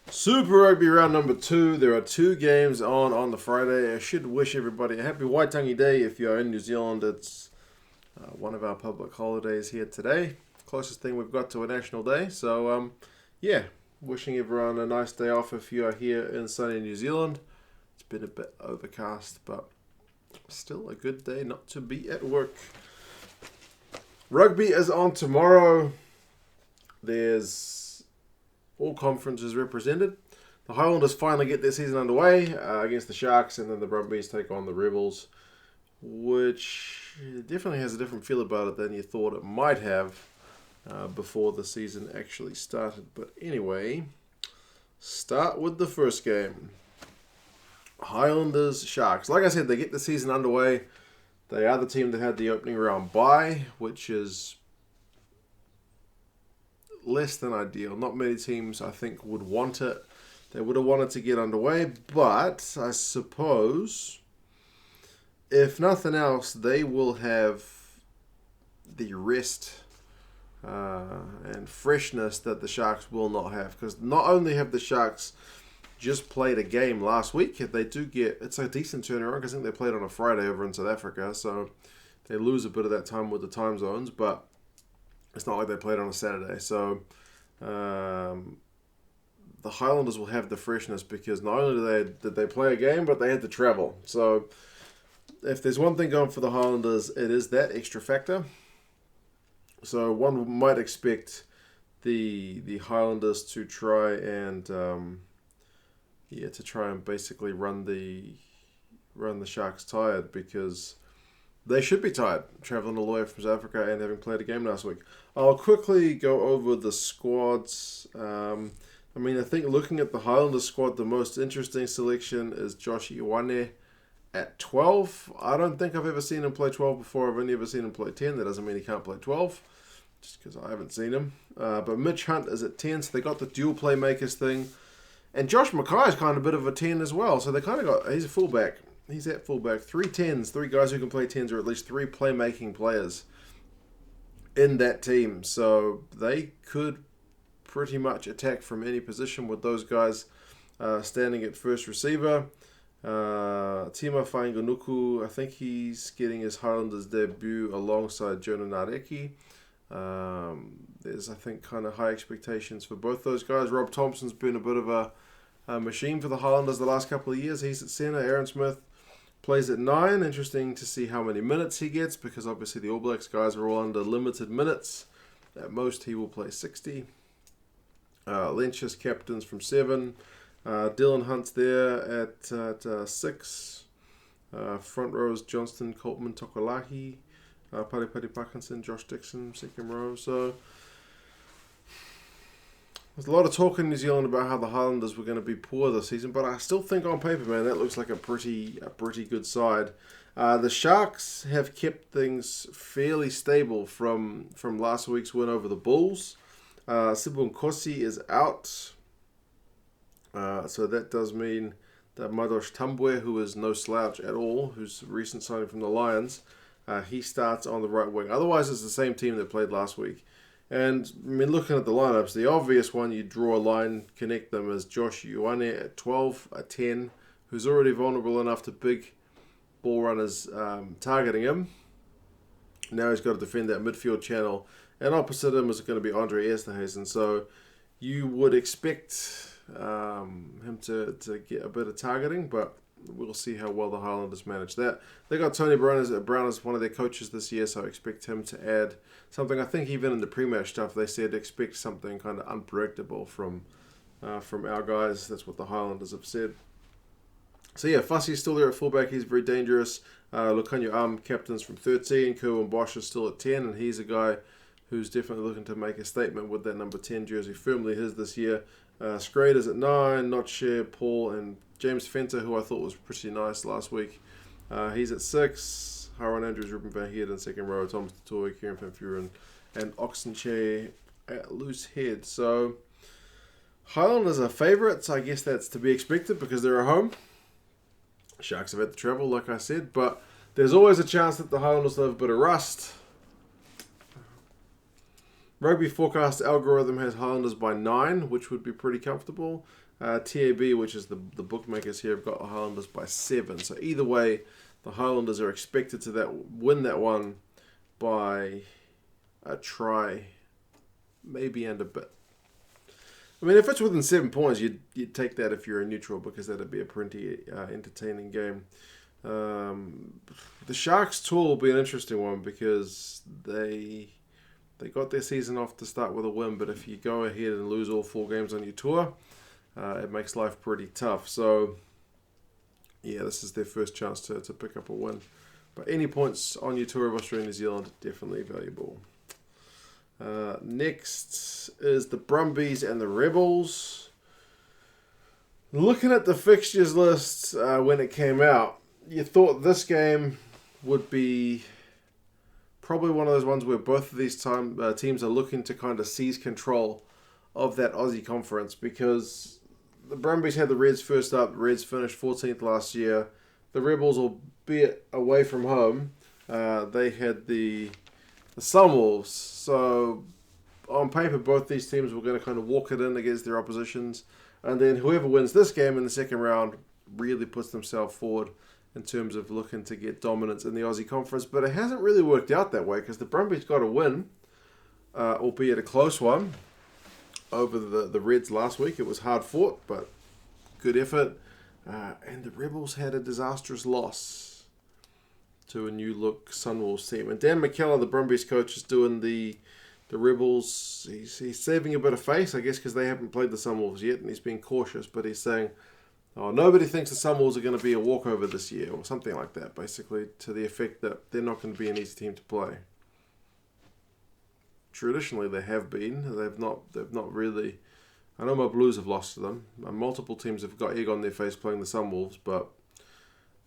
Super Rugby round number 2. There are 2 games on the Friday. I should wish everybody a happy Waitangi Day if you are in New Zealand. It's one of our public holidays here today. Closest thing we've got to a national day. So, yeah, wishing everyone a nice day off if you are here in sunny New Zealand. It's been a bit overcast, but still a good day not to be at work. Rugby is on tomorrow. There's all conferences represented. The Highlanders finally get their season underway against the Sharks, and then the Brumbies take on the Rebels, which definitely has a different feel about it than you thought it might have before the season actually started. But anyway, start with the first game. Highlanders Sharks. Like I said, they get the season underway. They are the team that had the opening round bye, which is less than ideal. Not many teams, I think, would want it. They would have wanted to get underway, but I suppose, if nothing else, they will have the rest and freshness that the Sharks will not have. Because not only have the Sharks just played a game last week, they do get, it's a decent turnaround because I think they played on a Friday over in South Africa, so they lose a bit of that time with the time zones, but it's not like they played on a Saturday. So the Highlanders will have the freshness because not only did they play a game, but they had to travel. So if there's one thing going for the Highlanders, it is that extra factor. So one might expect the Highlanders to try and basically run the Sharks tired, because they should be tired traveling all the way from South Africa and having played a game last week. I'll quickly go over the squads. I think looking at the Highlanders squad, the most interesting selection is Josh Ioane at 12. I don't think I've ever seen him play 12 before. I've only ever seen him play 10. That doesn't mean he can't play 12, just because I haven't seen him. But Mitch Hunt is at 10, so they got the dual playmakers thing. And Josh Mackay is kind of a bit of a 10 as well. So they kind of got, he's a fullback. He's at fullback. 3 guys who can play 10s, or at least 3 playmaking players in that team. So they could pretty much attack from any position with those guys standing at first receiver. Tima Fainganuku, I think he's getting his Highlanders debut alongside Jonah Nareki. There's, I think, kind of high expectations for both those guys. Rob Thompson's been a bit of a machine for the Highlanders the last couple of years. He's at centre. Aaron Smith plays at 9. Interesting to see how many minutes he gets, because obviously the All Blacks guys are all under limited minutes. At most, he will play 60. Lynch's captains from 7. Dylan Hunt's there at 6. Front rows Johnston, Coltman, Tokolahi. Paripati Parkinson, Josh Dixon, second row. So there's a lot of talk in New Zealand about how the Highlanders were going to be poor this season, but I still think on paper, man, that looks like a pretty good side. The Sharks have kept things fairly stable from last week's win over the Bulls. Sibu Nkosi is out, so that does mean that Madosh Tambwe, who is no slouch at all, who's a recent signing from the Lions, he starts on the right wing. Otherwise, it's the same team that played last week. And looking at the lineups, the obvious one you draw a line, connect them, is Josh Ioane at 12, a 10, who's already vulnerable enough to big ball runners targeting him. Now he's got to defend that midfield channel. And opposite him is going to be Andre Esterhuizen. So you would expect him to get a bit of targeting, but we'll see how well the Highlanders manage that. They got Tony Brown as one of their coaches this year, so I expect him to add something. I think even in the pre-match stuff, they said expect something kind of unpredictable from our guys. That's what the Highlanders have said. So yeah, Fussie's still there at fullback. He's very dangerous. Lukanyo captains from 13. Kerwin Bosch is still at 10, and he's a guy who's definitely looking to make a statement with that number 10 jersey, firmly his this year. Scrader's at 9, Notcher, Paul, and James Fenter, who I thought was pretty nice last week. He's at 6. Haran Andrews, Ruben Van Heerden, second row. Thomas Tatoy, Kieran Van Furen, and Oxenchair at loose head. So Highlanders are favourites. I guess that's to be expected because they're at home. Sharks have had to travel, like I said, but there's always a chance that the Highlanders will have a bit of rust. Rugby forecast algorithm has Highlanders by 9, which would be pretty comfortable. TAB, which is the bookmakers here, have got the Highlanders by 7. So either way, the Highlanders are expected to win that one by a try, maybe and a bit. I mean, if it's within 7 points, you'd take that if you're a neutral, because that'd be a pretty entertaining game. The Sharks tour will be an interesting one because they got their season off to start with a win, but if you go ahead and lose all 4 games on your tour, it makes life pretty tough. So, yeah, this is their first chance to pick up a win. But any points on your tour of Australia and New Zealand, definitely valuable. Next is the Brumbies and the Rebels. Looking at the fixtures list when it came out, you thought this game would be probably one of those ones where both of these teams are looking to kind of seize control of that Aussie conference, because the Brumbies had the Reds first up. The Reds finished 14th last year. The Rebels, albeit away from home, they had the Sunwolves. So on paper, both these teams were going to kind of walk it in against their oppositions. And then whoever wins this game in the second round really puts themselves forward in terms of looking to get dominance in the Aussie conference. But it hasn't really worked out that way, because the Brumbies got a win, albeit a close one, over the Reds last week. It was hard fought, but good effort. And the Rebels had a disastrous loss to a new look Sunwolves team. And Dan McKellar, the Brumbies coach, is doing the Rebels. He's saving a bit of face, I guess, because they haven't played the Sunwolves yet, and he's being cautious. But he's saying, nobody thinks the Sunwolves are going to be a walkover this year, or something like that, basically, to the effect that they're not going to be an easy team to play. Traditionally, they have been. They've not really. I know my Blues have lost to them. Multiple teams have got egg on their face playing the Sunwolves, but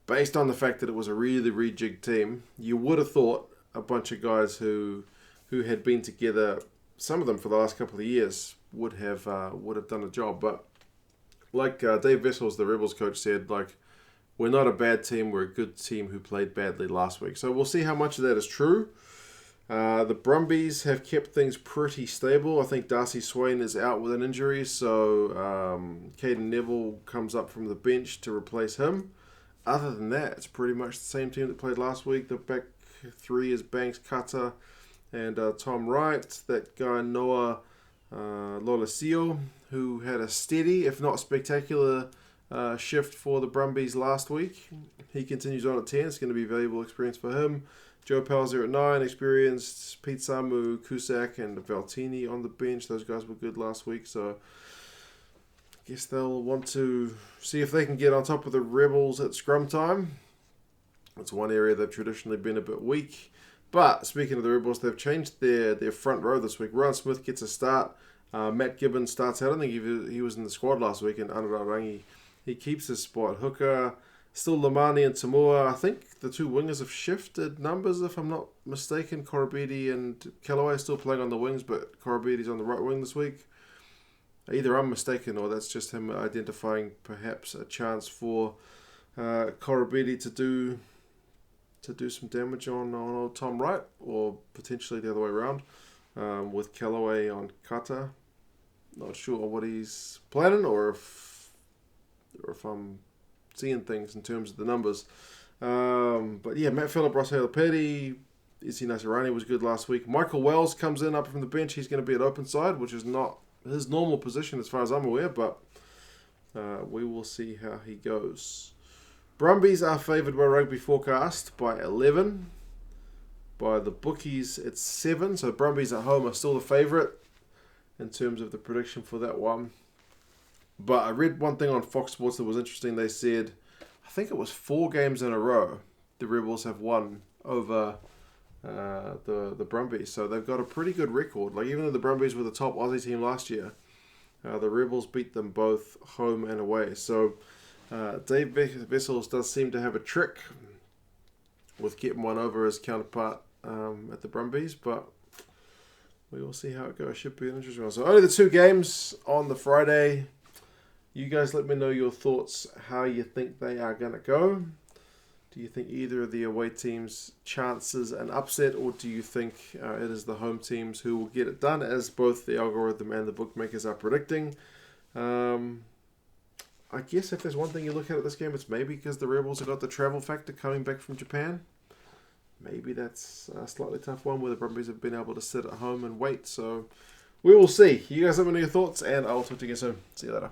based on the fact that it was a really rejigged team, you would have thought a bunch of guys who had been together, some of them for the last couple of years, would have done a job. But like Dave Vessels, the Rebels coach, said, we're not a bad team, we're a good team who played badly last week. So we'll see how much of that is true. The Brumbies have kept things pretty stable. I think Darcy Swain is out with an injury, so Caden Neville comes up from the bench to replace him. Other than that, it's pretty much the same team that played last week. The back 3 is Banks, Cutter, and Tom Wright. That guy Noah Lolesio, who had a steady, if not spectacular, shift for the Brumbies last week. He continues on at 10. It's going to be a valuable experience for him. Joe Palzer at 9, experienced. Pete Samu, Cusack, and Valtini on the bench. Those guys were good last week, so I guess they'll want to see if they can get on top of the Rebels at scrum time. It's one area they've traditionally been a bit weak. But speaking of the Rebels, they've changed their front row this week. Ron Smith gets a start. Matt Gibbons starts out. I think he was in the squad last week, and Anurag Rangi, he keeps his spot. Hooker, still Lamani and Tamua. I think the 2 wingers have shifted numbers, if I'm not mistaken. Korobidi and Callaway are still playing on the wings, but Korobidi's on the right wing this week. Either I'm mistaken, or that's just him identifying perhaps a chance for Korobidi to do some damage on old Tom Wright, or potentially the other way around, with Callaway on Kata. Not sure what he's planning, or if I'm seeing things in terms of the numbers. But yeah, Matt Phillip, Ross Halapeti, Isi Nasirani was good last week. Michael Wells comes in up from the bench. He's going to be at open side, which is not his normal position as far as I'm aware, but we will see how he goes. Brumbies are favoured by Rugby Forecast by 11. By the bookies, it's 7. So Brumbies at home are still the favourite in terms of the prediction for that one. But I read one thing on Fox Sports that was interesting. They said, I think it was 4 games in a row, the Rebels have won over the Brumbies. So they've got a pretty good record. Even though the Brumbies were the top Aussie team last year, the Rebels beat them both home and away. So Dave Vessels does seem to have a trick with getting one over his counterpart at the Brumbies, but we will see how it goes. Should be an interesting one. So only the 2 games on the Friday. You guys let me know your thoughts, how you think they are going to go. Do Do you think either of the away teams chances an upset, or do you think it is the home teams who will get it done, as both the algorithm and the bookmakers are predicting? I guess if there's one thing you look at this game, it's maybe because the Rebels have got the travel factor coming back from Japan. Maybe that's a slightly tough one where the Brumbies have been able to sit at home and wait. So we will see. You guys let me know your thoughts, and I'll talk to you soon. See you later.